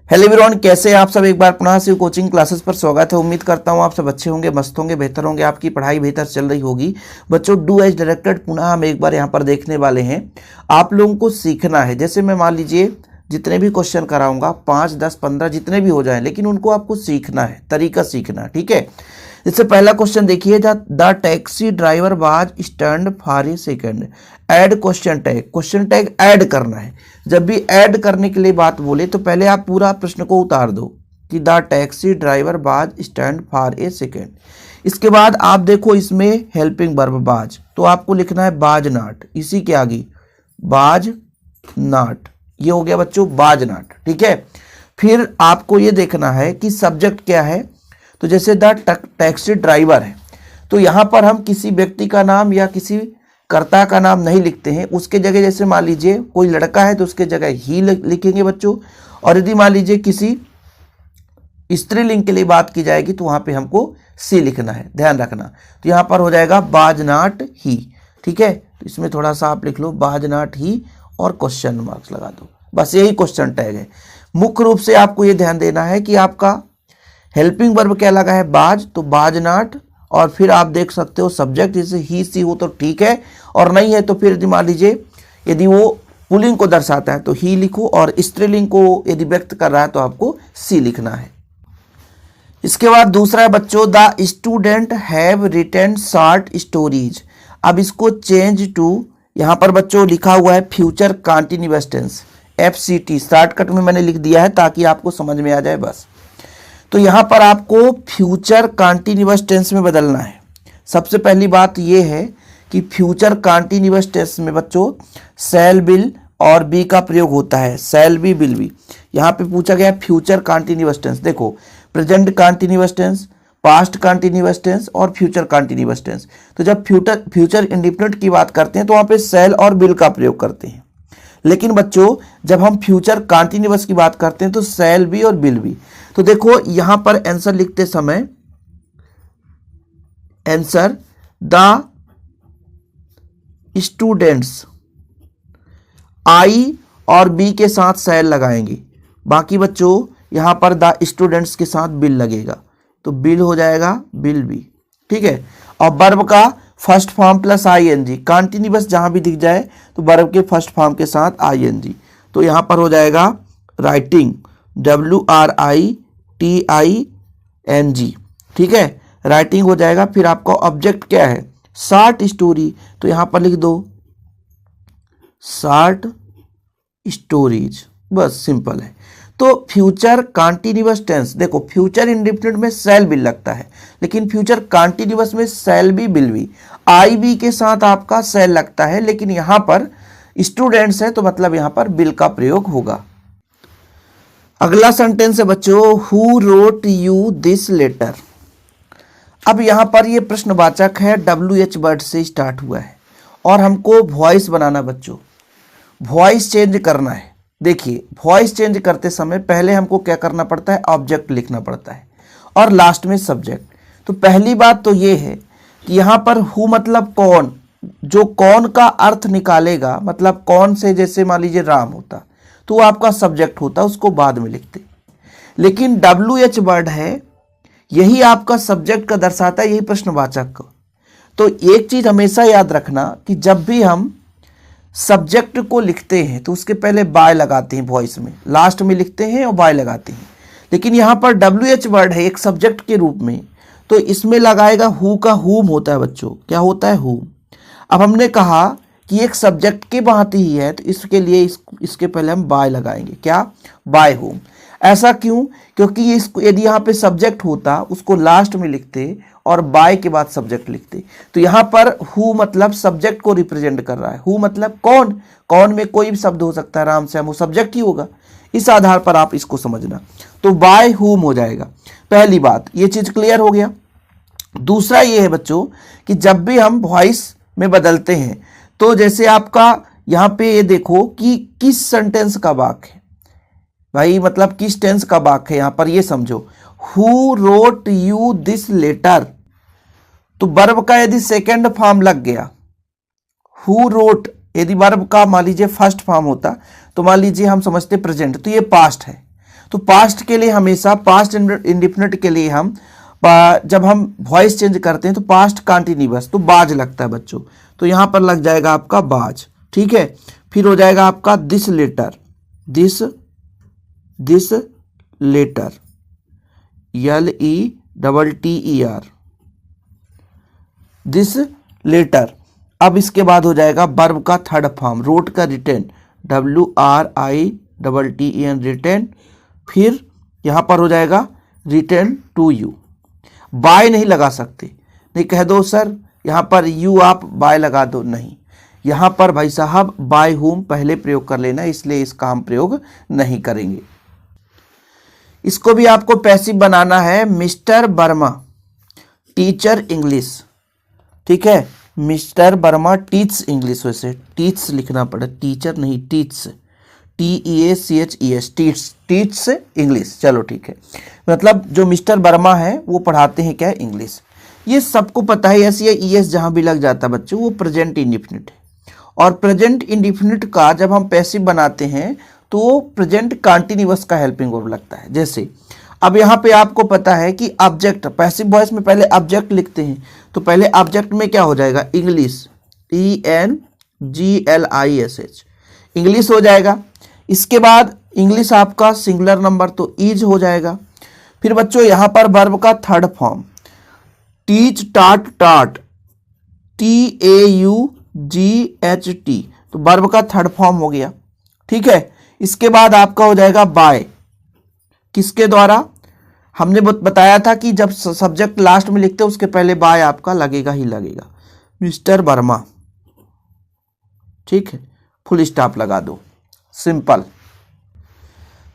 Hello everyone, कैसे हैं आप सब। एक बार पुनः से कोचिंग क्लासेस पर स्वागत है। उम्मीद करता हूं आप सब अच्छे होंगे, मस्त होंगे, बेहतर होंगे, आपकी पढ़ाई बेहतर चल रही होगी। बच्चों, डू एज डायरेक्टेड पुनः हम एक बार यहां पर देखने वाले हैं। आप लोगों को सीखना है। जैसे मैं मान लीजिए जितने भी क्वेश्चन कराऊंगा 5, 10, 15 जितने भी हो जाए, लेकिन उनको आपको सीखना है, तरीका सीखना है, ठीक है। इससे पहला क्वेश्चन देखिए, the taxi driver was stand for a second. Add question tag, question tag add करना है। जब भी ऐड करने के लिए बात बोले तो पहले आप पूरा प्रश्न को उतार दो कि the taxi driver was stand for a second. इसके बाद आप देखो इसमें हेल्पिंग वर्ब बाज, तो आपको लिखना है बाज नाट। इसी के आगे बाज नाट, ये हो गया बच्चों बाज नाट, ठीक है। फिर आपको ये देखना है कि सब्जेक्ट क्या है। तो जैसे द टैक्सी ड्राइवर है, तो यहां पर हम किसी व्यक्ति का नाम या किसी कर्ता का नाम नहीं लिखते हैं। उसके जगह जैसे मान लीजिए कोई लड़का है तो उसके जगह ही लिखेंगे बच्चों। और यदि मान लीजिए किसी स्त्रीलिंग के लिए बात की जाएगी तो वहां पे हमको सी लिखना है, ध्यान रखना। तो यहां पर हो जाएगा बाज नाट ही, ठीक है। तो इसमें थोड़ा सा आप लिख लो बाज नाट ही और क्वेश्चन मार्क्स लगा दो, बस यही क्वेश्चन टैग है। मुख्य रूप से आपको ये ध्यान देना है कि आपका हेल्पिंग वर्ब क्या लगा है बाज, तो बाज नाट। और फिर आप देख सकते हो सब्जेक्ट जैसे ही सी हो तो ठीक है, और नहीं है तो फिर यदि मान लीजिए यदि वो पुल्लिंग को दर्शाता है तो ही लिखो, और स्त्रीलिंग को यदि व्यक्त कर रहा है तो आपको सी लिखना है। इसके बाद दूसरा है बच्चों, the student have written short stories. अब इसको चेंज टू, यहाँ पर बच्चों लिखा हुआ है future continuous tense, FCT shortcut में मैंने लिख दिया है ताकि आपको समझ में आ जाए बस। तो यहां पर आपको फ्यूचर कंटिन्यूअस टेंस में बदलना है। सबसे पहली बात यह है कि फ्यूचर कंटिन्यूअस टेंस में बच्चों शैल विल और बी का प्रयोग होता है, शैल बी विल बी। यहां पे पूछा गया फ्यूचर कंटिन्यूअस टेंस, देखो present continuous tense, past continuous tense और फ्यूचर कंटिन्यूअस टेंस। तो जब फ्यूचर इंडेफिनिट की बात करते हैं तो वहां पे शैल और विल का प्रयोग करते हैं। लेकिन बच्चों जब हम फ्यूचर कंटिन्यूअस की बात करते हैं तो शैल बी और विल बी। तो देखो यहां पर आंसर लिखते समय आंसर द स्टूडेंट्स आई और बी के साथ शैल लगाएंगे, बाकी बच्चों यहां पर द स्टूडेंट्स के साथ बिल लगेगा, तो बिल हो जाएगा बिल बी, ठीक है। और वर्ब का first form plus ING, continuous जहां भी दिख जाए तो वर्ब के फर्स्ट फॉर्म के साथ ING। तो यहां पर हो जाएगा राइटिंग, WRITING, ठीक है, राइटिंग हो जाएगा। फिर आपका ऑब्जेक्ट क्या है शॉर्ट स्टोरी, तो यहां पर लिख दो शॉर्ट स्टोरीज, बस सिंपल है। तो फ्यूचर कंटिन्यूअस टेंस, देखो फ्यूचर इंडेफिनिट में शैल विल लगता है, लेकिन फ्यूचर कंटिन्यूअस में shall be will be, I be के साथ आपका शैल लगता है, लेकिन यहां पर स्टूडेंट्स है तो मतलब यहां पर विल का प्रयोग होगा। अगला सेंटेंस है बच्चों, who wrote you this letter. अब यहां पर ये प्रश्नवाचक है, WH वर्ड से स्टार्ट हुआ है और हमको वॉइस बनाना बच्चों, वॉइस चेंज करना है। देखिए वॉइस चेंज करते समय पहले हमको क्या करना पड़ता है, ऑब्जेक्ट लिखना पड़ता है और लास्ट में सब्जेक्ट। तो पहली बात तो ये है कि यहाँ पर हु मतलब कौन, जो कौन का अर्थ निकालेगा, मतलब कौन से, जैसे मान लीजिए राम होता तो वो आपका सब्जेक्ट होता, उसको बाद में लिखते। लेकिन WH वर्ड है, यही आपका सब्जेक्ट का दर्शाता है, यही प्रश्नवाचक को। तो एक चीज हमेशा याद रखना कि जब भी हम सब्जेक्ट को लिखते हैं तो उसके पहले बाय लगाते हैं, वॉइस में लास्ट में लिखते हैं और बाय लगाते हैं। लेकिन यहाँ पर WH वर्ड है एक सब्जेक्ट के रूप में, तो इसमें लगाएगा हु का हुम होता है बच्चों, क्या होता है हुम। अब हमने कहा कि एक सब्जेक्ट के भांति ही है, तो इसके लिए इसके पहले हम बाय लगाएंगे, क्या बाय हुम। ऐसा क्यों, क्योंकि यदि यहाँ पे सब्जेक्ट होता उसको लास्ट में लिखते और बाय के बाद सब्जेक्ट लिखते। तो यहाँ पर हु मतलब सब्जेक्ट को रिप्रेजेंट कर रहा है, हु मतलब कौन, कौन में कोई भी शब्द हो सकता है, राम श्याम, वो सब्जेक्ट ही होगा। इस आधार पर आप इसको समझना, तो बाय हुम हो जाएगा। पहली बात ये चीज क्लियर हो गया। दूसरा ये है बच्चों कि जब भी हम वॉइस में बदलते हैं तो जैसे आपका यहाँ पे ये देखो कि किस सेंटेंस का वाक्य है भाई, मतलब किस टेंस का वाक्य है, यहाँ पर ये समझो who wrote you this letter. तो वर्ब का यदि सेकंड फॉर्म लग गया, हु रोट, यदि वर्ब का मान लीजिए फर्स्ट फॉर्म होता तो मान लीजिए हम समझते प्रेजेंट, तो ये पास्ट है। तो पास्ट के लिए हमेशा, पास्ट इंडिफिनिट के लिए हम जब हम वॉइस चेंज करते हैं तो पास्ट कंटिन्यूअस, तो बाज लगता है बच्चों, तो यहां पर लग जाएगा आपका बाज। ठीक है, फिर हो जाएगा आपका this letter, this letter, LETTER, this letter. अब इसके बाद हो जाएगा वर्ब का थर्ड फॉर्म, रोट का रिटेन, WRITTEN, रिटेन। फिर यहां पर हो जाएगा रिटेन टू यू। बाय नहीं लगा सकते, नहीं कह दो सर यहां पर यू आप बाय लगा दो, नहीं, यहां पर भाई साहब बाय हुम पहले प्रयोग कर लेना, इसलिए इसका हम प्रयोग नहीं करेंगे। इसको भी आपको पैसिव बनाना है, मिस्टर वर्मा टीचर इंग्लिश। ठीक है, मिस्टर वर्मा टीच इंग्लिश, वैसे टीच लिखना पड़े, टीचर नहीं, टीच, TEACHES, टीच इंग्लिश। चलो ठीक है, मतलब जो मिस्टर वर्मा है वो पढ़ाते हैं क्या, इंग्लिश। ये सबको पता है, एस या ES जहां भी लग जाता है बच्चों वो प्रेजेंट इंडिफिनिट है। और प्रेजेंट इंडिफिनिट का जब हम पैसिव बनाते हैं तो प्रेजेंट कंटीन्यूअस का हेल्पिंग वर्ब लगता है। जैसे अब यहाँ पे आपको पता है कि ऑब्जेक्ट, पैसिव वॉइस में पहले ऑब्जेक्ट लिखते हैं, तो पहले ऑब्जेक्ट में क्या हो जाएगा, इंग्लिश, ENGLISH, इंग्लिश हो जाएगा। इसके बाद इंग्लिश आपका सिंगुलर नंबर, तो ईज हो जाएगा। फिर बच्चों यहाँ पर वर्ब का थर्ड फॉर्म, टीच, टाट, टाट, TAUGHT, तो वर्ब का थर्ड फॉर्म हो गया। ठीक है, इसके बाद आपका हो जाएगा बाय, किसके द्वारा, हमने बताया था कि जब सब्जेक्ट लास्ट में लिखते हैं उसके पहले बाय आपका लगेगा ही लगेगा, मिस्टर वर्मा। ठीक है, फुल स्टॉप लगा दो, सिंपल।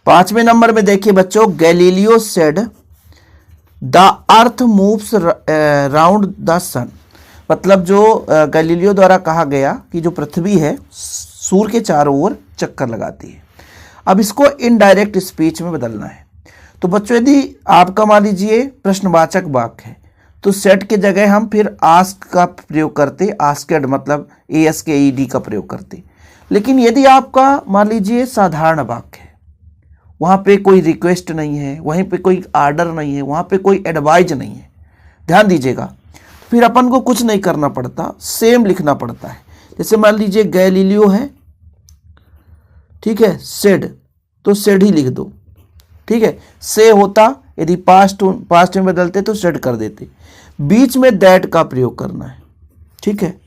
5वें नंबर में देखिए बच्चों, Galileo said the earth moves round the sun, मतलब जो गैलीलियो द्वारा कहा गया कि जो पृथ्वी है सूर्य के चारों ओर चक्कर लगाती है। अब इसको इनडायरेक्ट स्पीच में बदलना है। तो बच्चों यदि आपका मान लीजिए प्रश्नवाचक वाक्य है तो सेट के जगह हम फिर आस्क का प्रयोग करते, आस्केड मतलब ASKED का प्रयोग करते। लेकिन यदि आपका मान लीजिए साधारण वाक्य है, वहां पे कोई रिक्वेस्ट नहीं है, वहीं पे कोई आर्डर नहीं है, वहां पे कोई एडवाइज नहीं है, ध्यान दीजिएगा, फिर अपन को कुछ नहीं करना पड़ता, सेम लिखना पड़ता है। जैसे मान लीजिए गैलीलियो है, ठीक है, सेड, तो सेड ही लिख दो। ठीक है, से होता, यदि पास्ट में बदलते तो सेड कर देते। बीच में दैट का प्रयोग करना है। ठीक है,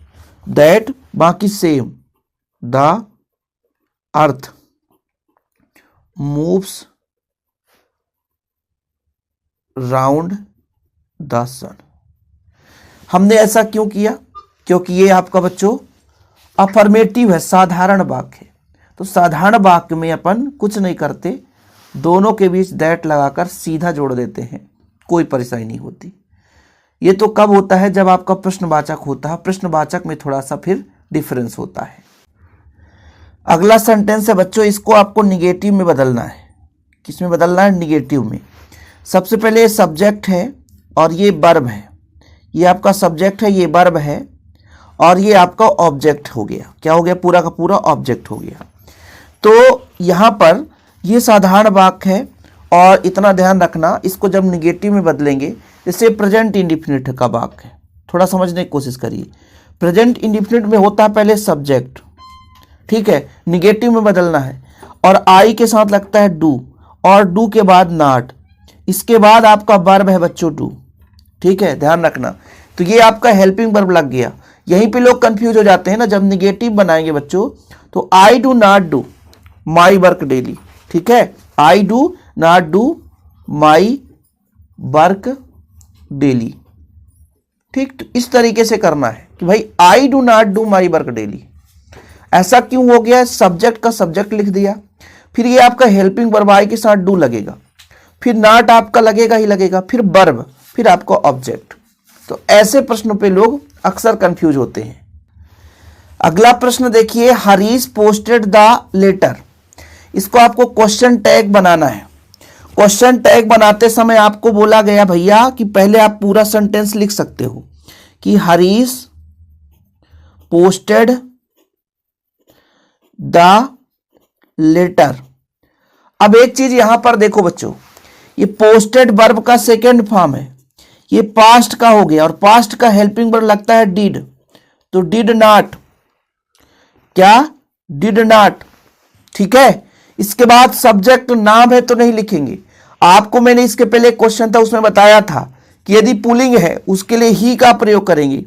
दैट, बाकी same, the earth moves round the sun. हमने ऐसा क्यों किया, क्योंकि ये आपका बच्चों अफर्मेटिव है, साधारण वाक्य है। तो साधारण वाक्य में अपन कुछ नहीं करते, दोनों के बीच दैट लगाकर सीधा जोड़ देते हैं, कोई परेशानी नहीं होती। ये तो कब होता है, जब आपका प्रश्नवाचक होता है, प्रश्नवाचक में थोड़ा सा फिर डिफरेंस होता है। अगला सेंटेंस है बच्चों, इसको आपको निगेटिव में बदलना है। किसमें बदलना है, निगेटिव में। सबसे पहले ये सब्जेक्ट है और ये वर्ब है, ये आपका सब्जेक्ट है, ये वर्ब है, और ये आपका ऑब्जेक्ट हो गया। क्या हो गया, पूरा का पूरा ऑब्जेक्ट हो गया। तो यहां पर ये साधारण वाक्य है, और इतना ध्यान रखना, इसको जब निगेटिव में बदलेंगे, जैसे प्रेजेंट इंडिफिनिट का वाक्य है, थोड़ा समझने की कोशिश करिए। प्रेजेंट इंडिफिनिट में होता है पहले सब्जेक्ट, ठीक है, निगेटिव में बदलना है, और आई के साथ लगता है डू, और डू के बाद नॉट, इसके बाद आपका वर्ब है बच्चों डू। ठीक है, ध्यान रखना। तो ये आपका हेल्पिंग वर्ब लग गया। यहीं पे लोग कंफ्यूज हो जाते हैं ना, जब निगेटिव बनाएंगे बच्चों, तो I do not do my work daily. ठीक है, I do not do my work daily. ठीक, तो इस तरीके से करना है कि भाई I do not do my work daily. ऐसा क्यों हो गया, सब्जेक्ट का सब्जेक्ट लिख दिया, फिर ये आपका हेल्पिंग वर्ब आई के साथ डू लगेगा, फिर नॉट आपका लगेगा ही लगेगा, फिर वर्ब, फिर आपका ऑब्जेक्ट। तो ऐसे प्रश्नों पे लोग अक्सर कंफ्यूज होते हैं। अगला प्रश्न देखिए, हरीश पोस्टेड द लेटर। इसको आपको क्वेश्चन टैग बनाना है। क्वेश्चन टैग बनाते समय आपको बोला गया भैया कि पहले आप पूरा सेंटेंस लिख सकते हो कि हरीश पोस्टेड द लेटर। अब एक चीज यहां पर देखो बच्चों, ये पोस्टेड वर्ब का सेकेंड फॉर्म है, ये पास्ट का हो गया और पास्ट का हेल्पिंग वर्ब लगता है डिड, तो डिड नॉट, क्या डिड नॉट, ठीक है। इसके बाद सब्जेक्ट नाम है तो नहीं लिखेंगे, आपको मैंने इसके पहले एक क्वेश्चन था उसमें बताया था कि यदि पुल्लिंग है उसके लिए ही का प्रयोग करेंगे,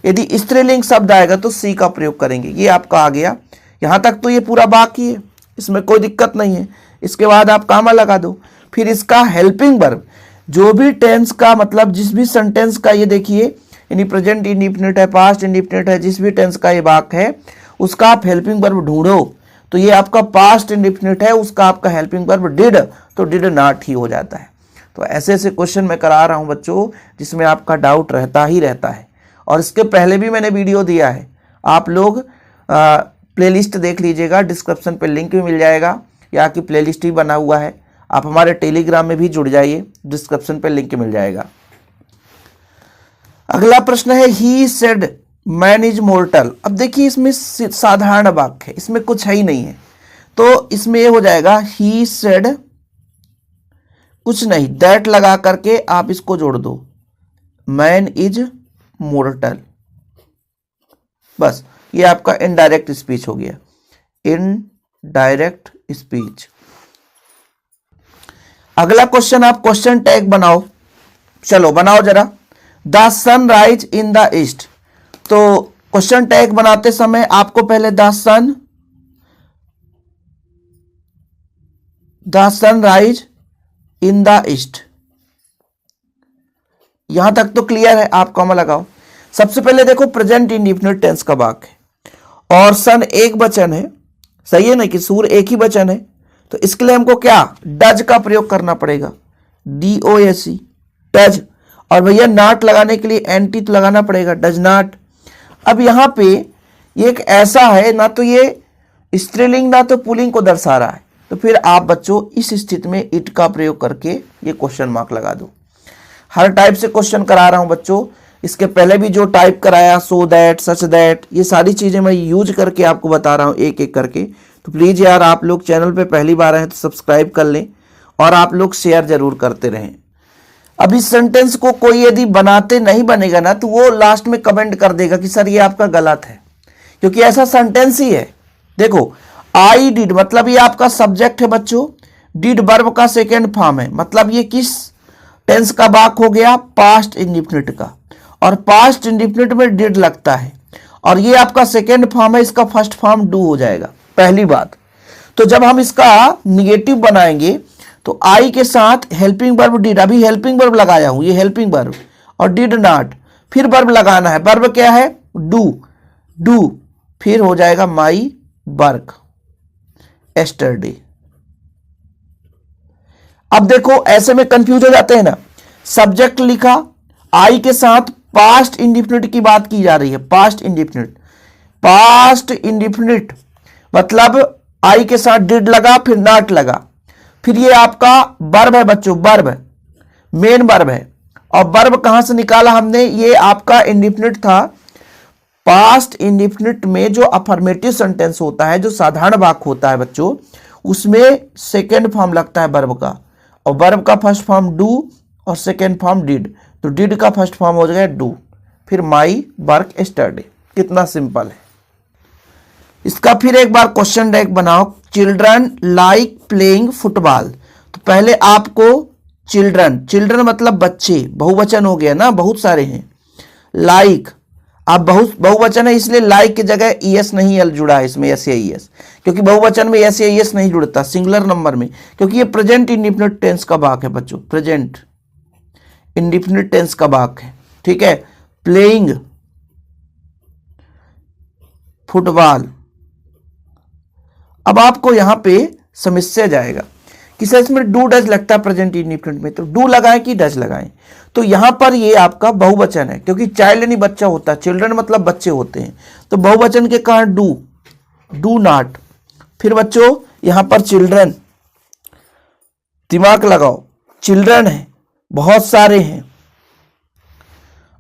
यदि स्त्रीलिंग शब्द आएगा तो सी का प्रयोग करेंगे। ये आपका आ गया, यहां तक तो ये पूरा बाकी है, इसमें कोई दिक्कत नहीं है। इसके बाद आप कामा लगा दो, फिर इसका हेल्पिंग वर्ब, जो भी टेंस का मतलब जिस भी सेंटेंस का, ये देखिए यानी प्रेजेंट इंडिफिनिट है, पास्ट इंडिफिनिट है, जिस भी टेंस का ये वाक्य है उसका आप हेल्पिंग वर्ब ढूंढो, तो ये आपका पास्ट इंडिफिनिट है, उसका आपका हेल्पिंग वर्ब डिड, तो डिड नॉट ही हो जाता है। तो ऐसे ऐसे क्वेश्चन मैं करा रहा हूं बच्चों जिसमें आपका डाउट रहता ही रहता है, और इसके पहले भी मैंने वीडियो दिया है, आप लोग प्लेलिस्ट देख लीजिएगा, डिस्क्रिप्शन पे लिंक भी मिल जाएगा, या कि प्लेलिस्ट ही बना हुआ है। आप हमारे टेलीग्राम में भी जुड़ जाइए, डिस्क्रिप्शन पे लिंक मिल जाएगा। अगला प्रश्न है he said man is mortar. अब देखिए इसमें साधारण वाक्य है, इसमें कुछ है ही नहीं है, तो इसमें ये हो जाएगा ही सेड, कुछ नहीं, दैट लगा करके आप इसको जोड़ दो, मैन इज मोर्टल, बस ये आपका इनडायरेक्ट स्पीच हो गया, इनडायरेक्ट स्पीच। अगला क्वेश्चन आप क्वेश्चन टैग बनाओ, चलो बनाओ जरा। The sun rise in the east, तो क्वेश्चन टैग बनाते समय आपको पहले the sun rise in the east, यहां तक तो क्लियर है, आप कॉमा लगाओ। सबसे पहले देखो प्रेजेंट इंडिफिनिट टेंस का वाक्य है और सन एक वचन है, सही है ना, कि सूर्य एक ही वचन है, तो इसके लिए हमको क्या डज का प्रयोग करना पड़ेगा, DOAC डज, और भैया नॉट लगाने के लिए एंटी तो लगाना पड़ेगा, डज नॉट। अब यहां पे ये एक ऐसा है, ना तो ये स्त्रीलिंग ना तो पुल्लिंग को दर्शा रहा है, तो फिर आप बच्चों इस स्थिति में इट का प्रयोग करके ये क्वेश्चन मार्क लगा दो। हर टाइप से क्वेश्चन करा रहा हूं बच्चों, इसके पहले भी जो टाइप कराया, सो दैट, सच दैट, ये सारी चीजें मैं यूज करके आपको बता रहा हूं एक एक करके। तो प्लीज यार आप लोग चैनल पे पहली बार आए तो सब्सक्राइब कर लें और आप लोग शेयर जरूर करते रहें। अब इस सेंटेंस को कोई यदि बनाते नहीं बनेगा ना, तो वो लास्ट में कमेंट कर देगा कि सर ये आपका गलत है, क्योंकि ऐसा सेंटेंस ही है। देखो आई डिड मतलब ये आपका सब्जेक्ट है बच्चों, डिड वर्ब का सेकेंड फॉर्म है, मतलब ये किस टेंस का वाक्य हो गया, पास्ट इंडिफिनिट का, और पास्ट इंडिफिनिट में डिड लगता है, और ये आपका सेकेंड फॉर्म है, इसका फर्स्ट फॉर्म डू हो जाएगा, पहली बात। तो जब हम इसका निगेटिव बनाएंगे तो आई के साथ हेल्पिंग वर्ब डिड, अभी हेल्पिंग वर्ब लगाया हूं, ये हेल्पिंग वर्ब, और डिड नॉट, फिर वर्ब लगाना है, वर्ब क्या है, डू, फिर हो जाएगा माई वर्क एस्टरडे। अब देखो ऐसे में कंफ्यूज हो जाते हैं ना, सब्जेक्ट लिखा, आई के साथ पास्ट इंडिफिनिट की बात की जा रही है, पास्ट इंडिफिनिट मतलब आई के साथ डिड लगा, फिर नॉट लगा, फिर ये आपका वर्ब है बच्चों, वर्ब मेन वर्ब है, और वर्ब कहां से निकाला हमने, ये आपका इंडिफिनिट था। पास्ट इंडिफिनिट में जो अफर्मेटिव सेंटेंस होता है, जो साधारण वाक्य होता है बच्चों, उसमें सेकेंड फॉर्म लगता है वर्ब का, और वर्ब का फर्स्ट फॉर्म डू और सेकेंड फॉर्म डिड, तो डिड का फर्स्ट फॉर्म हो जाएगा डू, फिर माई वर्क एस्टरडे। कितना सिंपल है। इसका फिर एक बार क्वेश्चन टैग बनाओ, चिल्ड्रन लाइक प्लेइंग फुटबॉल। तो पहले आपको चिल्ड्रन मतलब बच्चे, बहुवचन हो गया ना, बहुत सारे हैं, लाइक आप बहुवचन है, इसलिए लाइक की जगह ES नहीं एल जुड़ा है इसमें, SAES, क्योंकि बहुवचन में SAES नहीं जुड़ता सिंगुलर नंबर में, क्योंकि ये प्रेजेंट इंडिफिनिट टेंस का वाक्य है बच्चों, प्रेजेंट इंडिफिनिट टेंस का वाक्य है, ठीक है। Playing football. अब आपको यहां पे समस्या जाएगा कि सर इसमें डू डज लगता है प्रेजेंट इंडिफिनिट में, तो डू लगाएं कि डज लगाएं, तो यहां पर ये आपका बहुवचन है, क्योंकि चाइल्ड यानी बच्चा होता है, चिल्ड्रन मतलब बच्चे होते हैं, तो बहुवचन के कारण डू नॉट, फिर बच्चों यहां पर चिल्ड्रन, दिमाग लगाओ, चिल्ड्रन है, बहुत सारे हैं,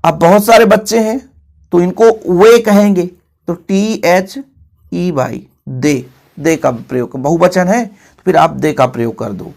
अब बहुत सारे बच्चे हैं तो इनको वे कहेंगे, तो THEY दे का प्रयोग, बहुवचन है फिर आप दे का प्रयोग कर दो।